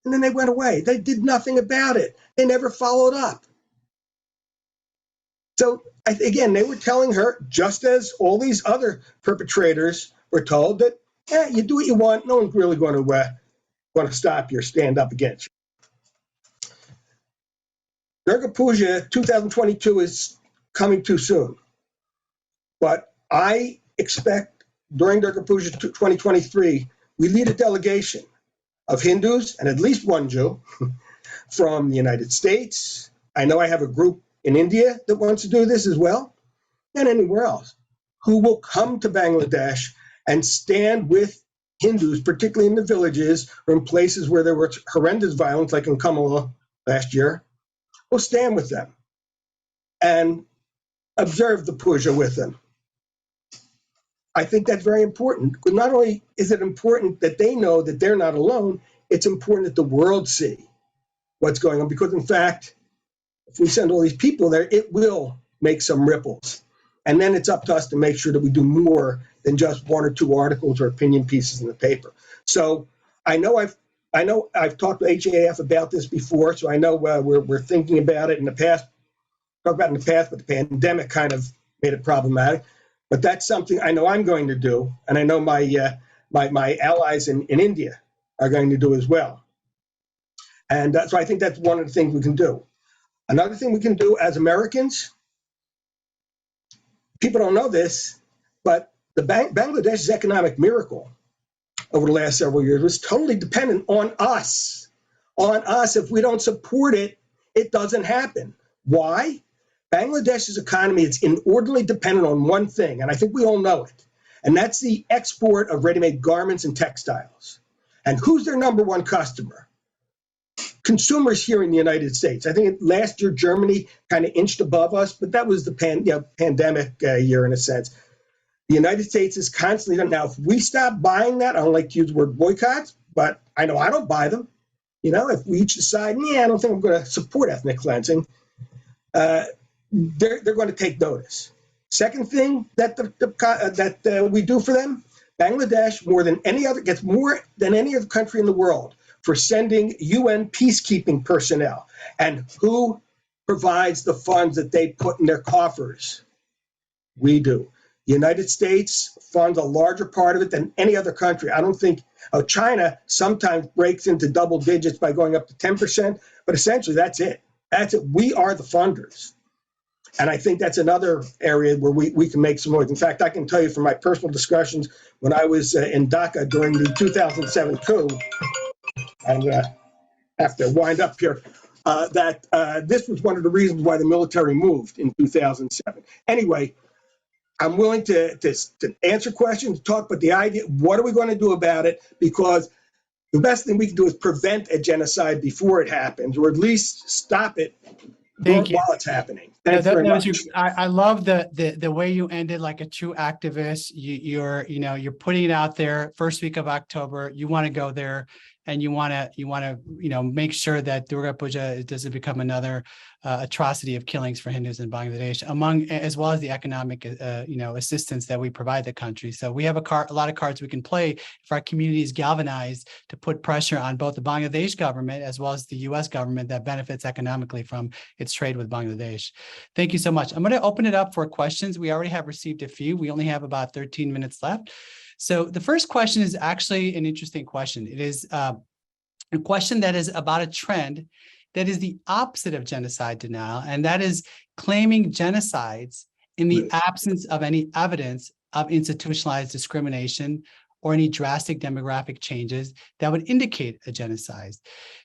and then they went away. They did nothing about it. They never followed up. So again, they were telling her, just as all these other perpetrators were told, that you do what you want. No one's really going to stop you or stand up against you. Durga Puja 2022 is coming too soon. But I expect during Durga Puja 2023, we lead a delegation of Hindus and at least one Jew from the United States. I know I have a group in India that wants to do this as well, and anywhere else, who will come to Bangladesh and stand with Hindus, particularly in the villages or in places where there was horrendous violence, like in Kamala last year, will stand with them and observe the puja with them. I think that's very important, because not only is it important that they know that they're not alone, it's important that the world see what's going on, because in fact, if we send all these people there, it will make some ripples. And then it's up to us to make sure that we do more than just 1 or 2 articles or opinion pieces in the paper. So I know I've talked to HAF about this before, so I know we're thinking about it in the past. Talked about it in the past, but the pandemic kind of made it problematic. But that's something I know I'm going to do, and I know my my allies in India are going to do as well. And so I think that's one of the things we can do. Another thing we can do as Americans, people don't know this, but the Bangladesh's economic miracle over the last several years was totally dependent on us. On us. If we don't support it, it doesn't happen. Why? Bangladesh's economy is inordinately dependent on one thing, and I think we all know it, and that's the export of ready-made garments and textiles. And who's their number one customer? Consumers here in the United States. I think last year Germany kind of inched above us, but that was the pandemic year in a sense. The United States is constantly done. Now, if we stop buying that, I don't like to use the word boycotts, but I know I don't buy them. You know, if we each decide, I don't think I'm going to support ethnic cleansing, they're going to take notice. Second thing that we do for them, Bangladesh gets more than any other country in the world for sending UN peacekeeping personnel. And who provides the funds that they put in their coffers? We do. The United States funds a larger part of it than any other country. I don't think China sometimes breaks into double digits by going up to 10%, but essentially that's it. That's it. We are the funders. And I think that's another area where we can make some noise. In fact, I can tell you from my personal discussions when I was in Dhaka during the 2007 coup, I'm going to have to wind up here, that this was one of the reasons why the military moved in 2007. Anyway, I'm willing to answer questions, talk, but the idea, what are we going to do about it? Because the best thing we can do is prevent a genocide before it happens, or at least stop it while it's happening. Thanks very much. I love the way you ended like a true activist. You're putting it out there. First week of October, you want to go there, and you want to make sure that Durga Puja doesn't become another atrocity of killings for Hindus in Bangladesh, as well as the economic assistance that we provide the country. So we have a lot of cards we can play if our community is galvanized to put pressure on both the Bangladesh government as well as the U.S. government that benefits economically from its trade with Bangladesh. Thank you so much. I'm going to open it up for questions. We already have received a few. We only have about 13 minutes left. So the first question is actually an interesting question. It is a question that is about a trend that is the opposite of genocide denial, and that is claiming genocides in the absence of any evidence of institutionalized discrimination or any drastic demographic changes that would indicate a genocide.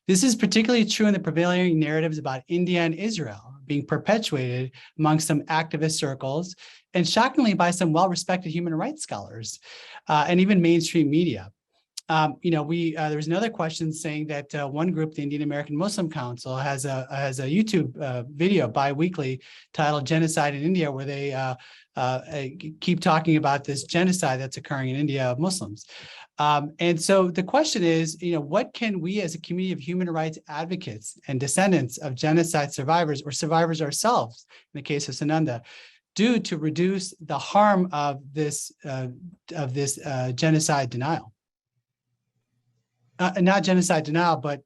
This is particularly true in the prevailing narratives about India and Israel being perpetuated among some activist circles, and shockingly by some well-respected human rights scholars and even mainstream media. There was another question saying that one group, the Indian American Muslim Council, has a YouTube video bi-weekly titled "Genocide in India," where they keep talking about this genocide that's occurring in India of Muslims. And so the question is, what can we as a community of human rights advocates and descendants of genocide survivors, or survivors ourselves, in the case of Sunanda, do to reduce the harm of this genocide denial? Not genocide denial, but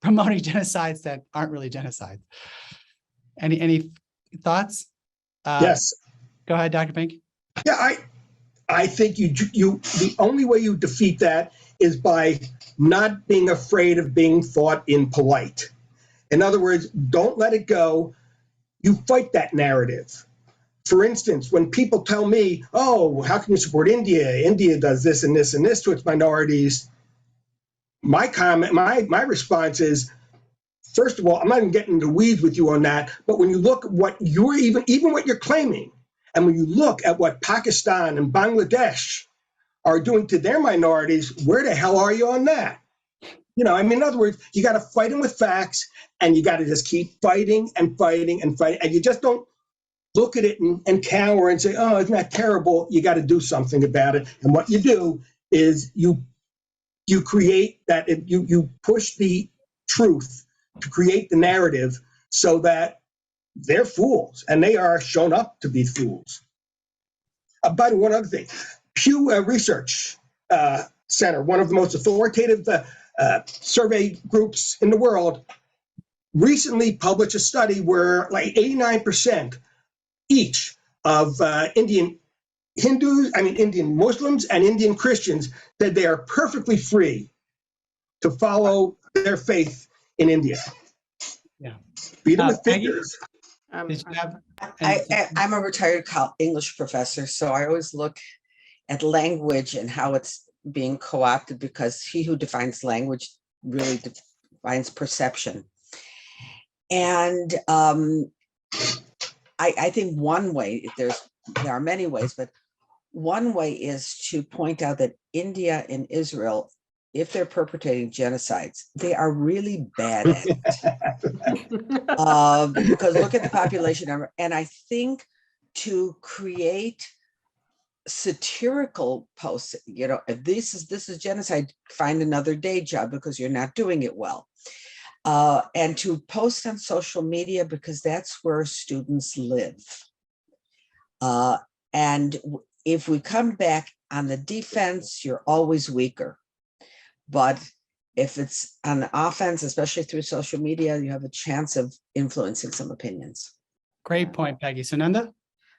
promoting genocides that aren't really genocides. Any thoughts? Yes. Go ahead, Dr. Benkin. Yeah, I think the only way you defeat that is by not being afraid of being thought impolite. In other words, don't let it go. You fight that narrative. For instance, when people tell me, "Oh, how can you support India? India does this and this and this to its minorities," my response is, first of all, I'm not even getting into the weeds with you on that. But when you look at what you're even what you're claiming, And when you look at what Pakistan and Bangladesh are doing to their minorities, where the hell are you on that? You know, I mean, in other words, you got to fight them with facts, and you got to just keep fighting and fighting and fighting. And you just don't look at it and cower and say, oh, isn't that terrible? You got to do something about it. And what you do is you create that, you push the truth to create the narrative so that they're fools, and they are shown up to be fools. By the way, one other thing, Pew Research Center, one of the most authoritative survey groups in the world, recently published a study where like 89% each of Indian Muslims and Indian Christians said they are perfectly free to follow their faith in India. Yeah. Beat them with figures. Did you have I'm a retired English professor, so I always look at language and how it's being co-opted, because he who defines language really defines perception. And I think one way, there are many ways, but one way is to point out that India and Israel, if they're perpetrating genocides, they are really bad at it. Because look at the population number. And I think to create satirical posts, you know, if this is genocide, find another day job because you're not doing it well. And to post on social media, because that's where students live. And if we come back on the defense, you're always weaker. But if it's on the offense, especially through social media, you have a chance of influencing some opinions. Great point, Peggy. Sunanda?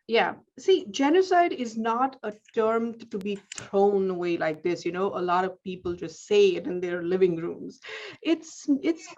Yeah, see, genocide is not a term to be thrown away like this. You know, a lot of people just say it in their living rooms. It's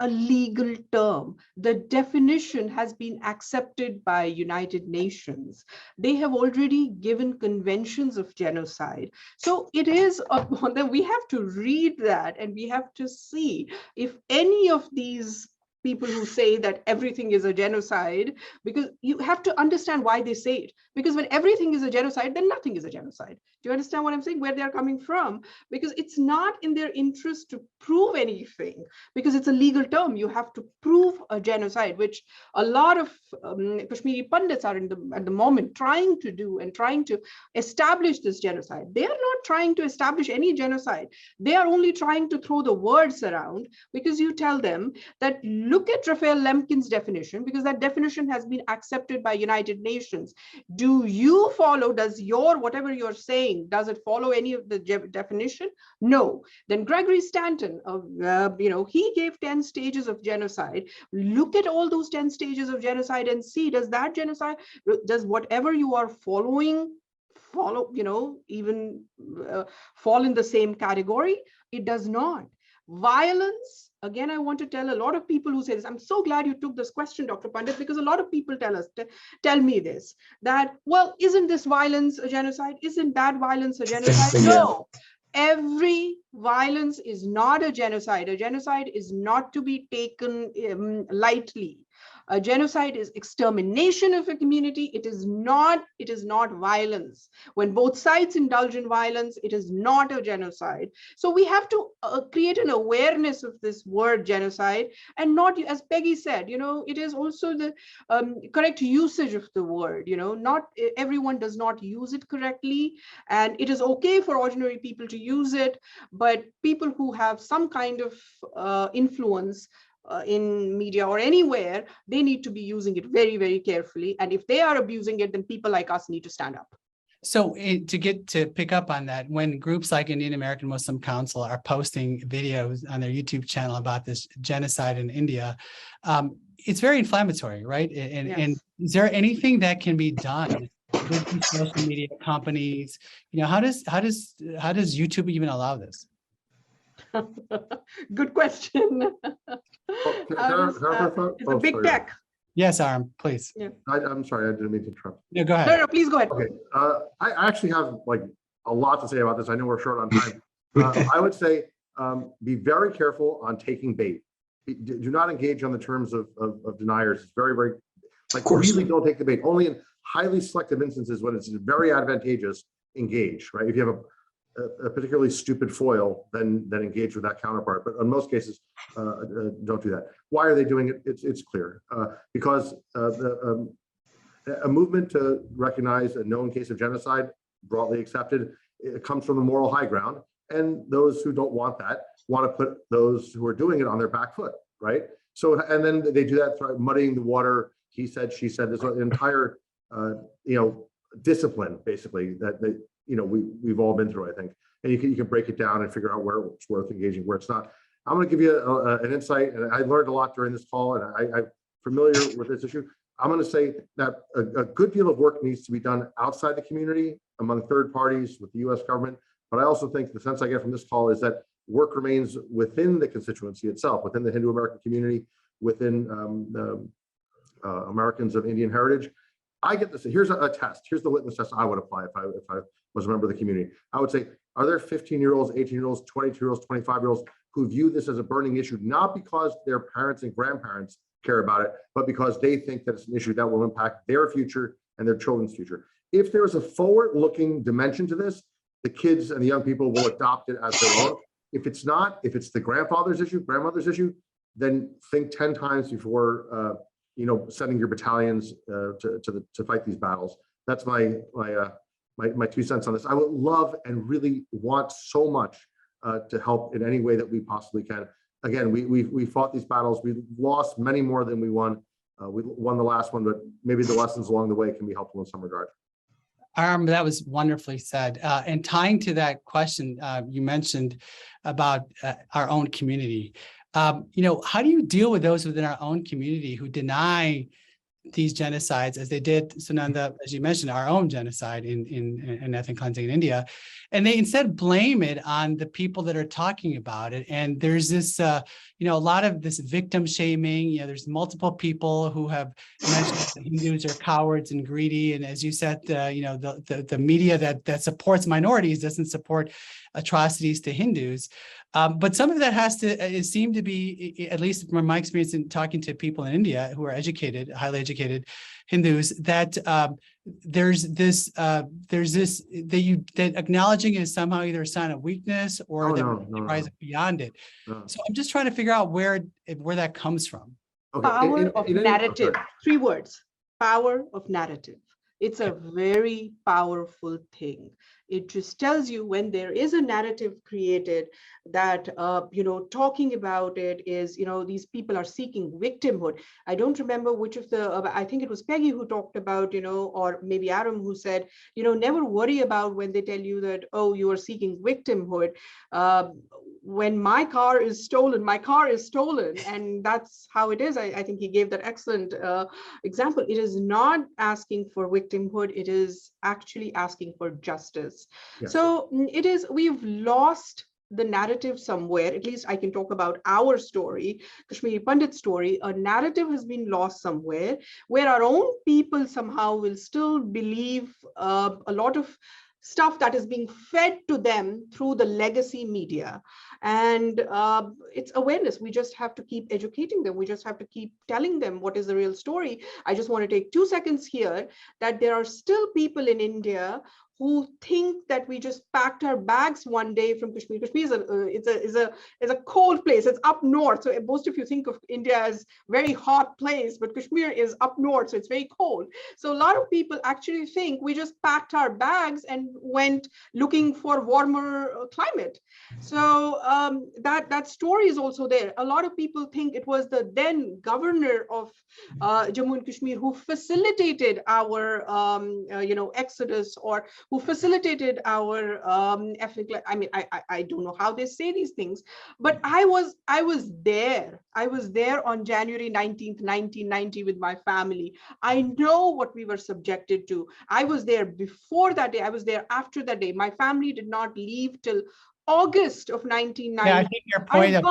a legal term. The definition has been accepted by United Nations. They have already given conventions of genocide. So it is upon them. We have to read that, and we have to see if any of these people who say that everything is a genocide, because you have to understand why they say it. Because when everything is a genocide, then nothing is a genocide. Do you understand what I'm saying? Where they're coming from? Because it's not in their interest to prove anything, because it's a legal term. You have to prove a genocide, which a lot of Kashmiri Pandits are at the moment trying to do, and trying to establish this genocide. They are not trying to establish any genocide. They are only trying to throw the words around, because you tell them that look at Raphael Lemkin's definition, because that definition has been accepted by United Nations. Do you follow, does your, whatever you're saying, does it follow any of the definition? No. Then Gregory Stanton, he gave 10 stages of genocide. Look at all those 10 stages of genocide and see, does that genocide, does whatever you are following, fall in the same category? It does not. Violence, again, I want to tell a lot of people who say this, I'm so glad you took this question, Dr. Pandit, because a lot of people tell me this, that, well, isn't this violence a genocide? Isn't that violence a genocide? No, every violence is not a genocide. A genocide is not to be taken lightly. A genocide is extermination of a community. It is not violence. When both sides indulge in violence, it is not a genocide. So we have to create an awareness of this word genocide, and not, as Peggy said, it is also the correct usage of the word. Not everyone does not use it correctly, and it is okay for ordinary people to use it, but people who have some kind of influence in media or anywhere, they need to be using it very, very carefully. And if they are abusing it, then people like us need to stand up. So to pick up on that, when groups like Indian American Muslim Council are posting videos on their YouTube channel about this genocide in India, it's very inflammatory, right? And, yes. And is there anything that can be done with these social media companies? How does YouTube even allow this? Good question. It's a big tech. Yes, Aram, please. Yeah. I'm sorry, I didn't mean to interrupt. No, go ahead. No, please go ahead. Okay, I actually have a lot to say about this. I know we're short on time. I would say be very careful on taking bait. Do not engage on the terms of deniers. It's very, very, really don't take the bait. Only in highly selective instances when it's very advantageous, engage, right? If you have a particularly stupid foil, then engage with that counterpart. But in most cases, don't do that. Why are they doing it? It's clear. Because a movement to recognize a known case of genocide, broadly accepted, it comes from the moral high ground. And those who don't want that want to put those who are doing it on their back foot, right? So, and then they do that through muddying the water. He said, she said, there's an entire, discipline, basically, that we've all been through, I think. And you can break it down and figure out where it's worth engaging, where it's not. I'm going to give you an insight, and I learned a lot during this call, and I'm familiar with this issue. I'm going to say that a good deal of work needs to be done outside the community, among third parties, with the U.S. government. But I also think the sense I get from this call is that work remains within the constituency itself, within the Hindu American community, within Americans of Indian heritage. I get this. Here's a test. Here's the litmus test I would apply if I was a member of the community. I would say, are there 15-year-olds, 18-year-olds, 22-year-olds, 25-year-olds who view this as a burning issue, not because their parents and grandparents care about it, but because they think that it's an issue that will impact their future and their children's future? If there is a forward-looking dimension to this, the kids and the young people will adopt it as their own. If it's not, if it's the grandfather's issue, grandmother's issue, then think 10 times before sending your battalions to fight these battles. That's my 2 cents on this. I would love and really want so much to help in any way that we possibly can. Again, we fought these battles. We lost many more than we won. We won the last one, but maybe the lessons along the way can be helpful in some regard. That was wonderfully said. And tying to that question you mentioned about our own community, how do you deal with those within our own community who deny these genocides, as they did, Sunanda, as you mentioned, our own genocide in ethnic cleansing in India, and they instead blame it on the people that are talking about it. And there's this, a lot of this victim shaming. There's multiple people who have mentioned that Hindus are cowards and greedy. And as you said, the media that supports minorities doesn't support atrocities to Hindus. But some of that has to seem to be, at least from my experience in talking to people in India who are educated, highly educated Hindus, that there's this that acknowledging is somehow either a sign of weakness or rise beyond it. No. So I'm just trying to figure out where that comes from. Okay. Power of narrative. 3 words. Power of narrative. It's a very powerful thing. It just tells you when there is a narrative created that, talking about it is, these people are seeking victimhood. I don't remember which of I think it was Peggy who talked about, or maybe Aram who said, never worry about when they tell you that, oh, you are seeking victimhood. When my car is stolen, and that's how it is. I think he gave that excellent example. It is not asking for victimhood. It is actually asking for justice. Yes. So we've lost the narrative somewhere. At least I can talk about our story, Kashmiri Pandit's story. A narrative has been lost somewhere where our own people somehow will still believe a lot of stuff that is being fed to them through the legacy media. And it's awareness. We just have to keep educating them. We just have to keep telling them what is the real story. I just want to take 2 seconds here that there are still people in India who think that we just packed our bags one day from Kashmir. Kashmir is a cold place. It's up north. So most of you think of India as very hot place, but Kashmir is up north, so it's very cold. So a lot of people actually think we just packed our bags and went looking for warmer climate. So that story is also there. A lot of people think it was the then governor of Jammu and Kashmir who facilitated our exodus, or who facilitated our ethnic. I don't know how they say these things, but I was there. I was there on January 19th, 1990 with my family. I know what we were subjected to. I was there before that day. I was there after that day. My family did not leave till August of 1990. Yeah, I think your point of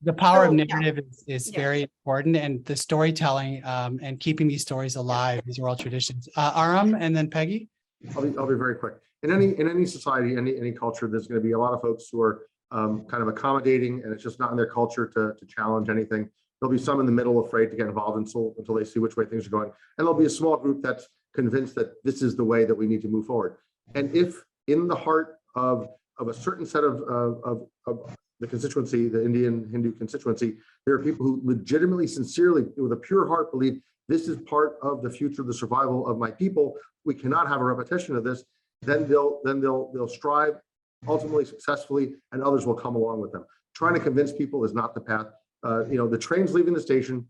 the power of narrative is very important, and the storytelling and keeping these stories alive. These are all traditions. Aram, and then Peggy. I'll be very quick. In any society, any culture, there's going to be a lot of folks who are kind of accommodating, and it's just not in their culture to challenge anything. There'll be some in the middle afraid to get involved until they see which way things are going. And there'll be a small group that's convinced that this is the way that we need to move forward. And if in the heart of a certain set of the constituency, the Indian Hindu constituency, there are people who legitimately, sincerely, with a pure heart believe this is part of the future of the survival of my people. We cannot have a repetition of this. Then they'll strive ultimately successfully, and others will come along with them. Trying to convince people is not the path. The train's leaving the station.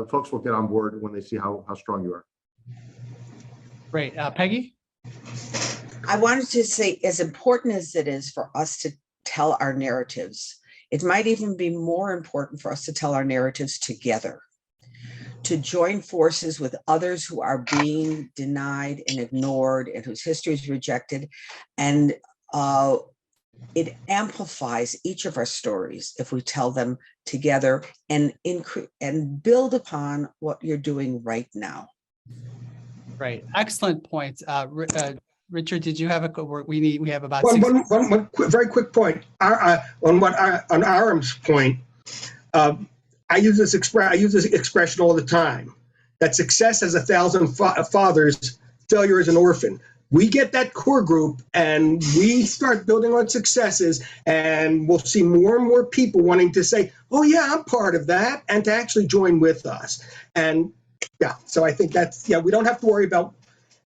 Folks will get on board when they see how strong you are. Great. Peggy? I wanted to say, as important as it is for us to tell our narratives, it might even be more important for us to tell our narratives together, to join forces with others who are being denied and ignored and whose history is rejected. And it amplifies each of our stories if we tell them together and build upon what you're doing right now. Right. Excellent points. Richard, did you have we have about one very quick point on Aram's point. I use this expression all the time, that success has 1,000 fathers, failure is an orphan. We get that core group and we start building on successes, and we'll see more and more people wanting to say, oh yeah, I'm part of that, and to actually join with us. And yeah, so I think that's, we don't have to worry about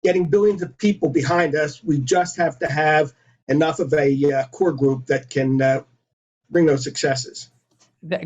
getting billions of people behind us. We just have to have enough of a core group that can bring those successes.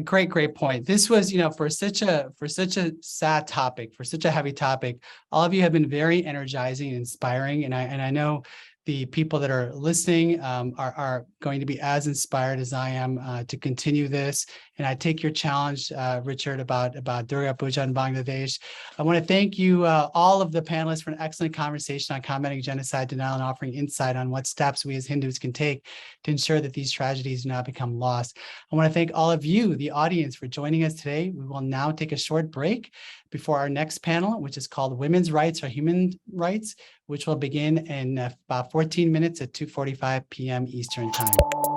Great point. This was, for such a sad topic, for such a heavy topic, all of you have been very energizing and inspiring. And I know the people that are listening are going to be as inspired as I am to continue this. And I take your challenge, Richard, about Durga Puja in Bangladesh. I want to thank you, all of the panelists, for an excellent conversation on combating genocide denial and offering insight on what steps we as Hindus can take to ensure that these tragedies do not become lost. I want to thank all of you, the audience, for joining us today. We will now take a short break before our next panel, which is called Women's Rights or Human Rights, which will begin in about 14 minutes at 2:45 p.m. Eastern Time.